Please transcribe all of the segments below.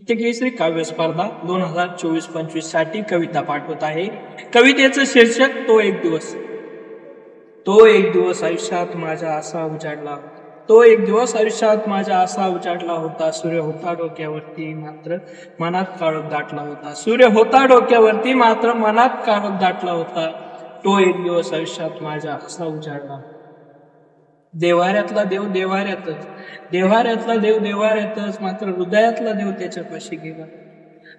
साहित्यकेसरी काव्य स्पर्धा 2024-25 साठी कविता पाठवत आहे। कवितेचं शीर्षक तो एक दिवस। तो एक दिवस आयुष्यात माझ्या असा उजाडला, तो एक दिवस आयुष्यात माझ्या असा उजाडला होता। सूर्य होता डोक्यावरती मात्र मनात काळोख दाटला होता। सूर्य होता डोक्यावरती मात्र मनात काळोख दाटला होता। तो एक दिवस आयुष्यात माझ्या असा उजाडला। देवाऱ्यातला देव देवाऱ्यातच, देवाऱ्यातला देव देवाऱ्यातच, मात्र हृदयातला देव त्याच्यापाशी गेला।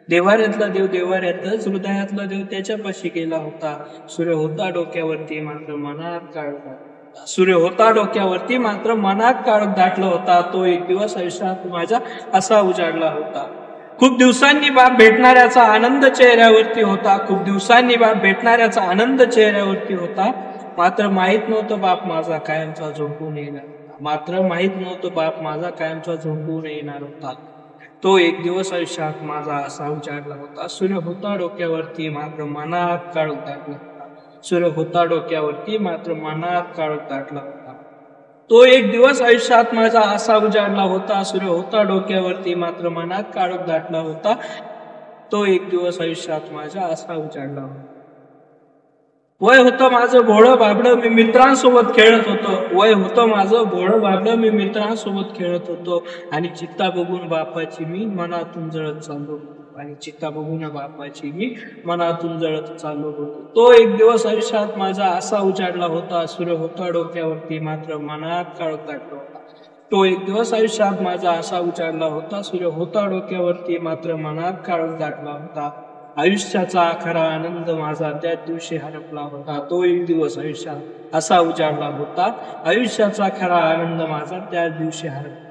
देवाऱ्यातला देव देवाऱ्यातच, हृदयातला देव त्याच्यापाशी गेला होता। सूर्य होता डोक्यावरती मात्र मनात काळोख दाटला। सूर्य होता डोक्यावरती मात्र मनात काळोख दाटला होता। तो एक दिवस आयुष्यात माझ्या असा उजाडला होता। खूप दिवसांनी बाप भेटणाऱ्याचा आनंद चेहऱ्यावरती होता। खूप दिवसांनी बाप भेटणाऱ्याचा आनंद चेहऱ्यावरती होता। मात्र माहित नव्हतं बाप माझा कायमचा झोपून येणार होता। मात्र माहित नव्हतं बाप माझा कायमचा झोपून येणार होता। तो एक दिवस आयुष्यात माझा असा उजाडला होता। सूर्य होता डोक्यावरती मात्र मनात काळोख दाटला होता। सूर्य होता डोक्यावरती मात्र मनात काळोख दाटला होता। तो एक दिवस आयुष्यात माझा असा उजाडला होता। सूर्य होता डोक्यावरती मात्र मनात काळोख दाटला होता। तो एक दिवस आयुष्यात माझा असा उजाडला होता। वय होतं माझं भोळं बाबडं, मी मित्रांसोबत खेळत होतो। वय होतं माझं भोळं बाबडं, मी मित्रांसोबत खेळत होतो। आणि चित्ता बघून बापाची मी मनातून जळत चाललो होतो। आणि चित्ता बघून बापाची मी मनातून जळत चाललो होतो। तो एक दिवस आयुष्यात माझा असा उजाडला होता। सूर्य होता डोक्यावरती मात्र मनात काळोख दाटला होता। तो एक दिवस आयुष्यात माझा असा उजाडला होता। सूर्य होता डोक्यावरती मात्र मनात काळोख दाटला होता। आयुष्याचा खरा आनंद माझा त्याच दिवशी हरपला होता। तो एक दिवस आयुष्यात असा उजाडला होता। आयुष्याचा खरा आनंद माझा त्याच दिवशी हरपला।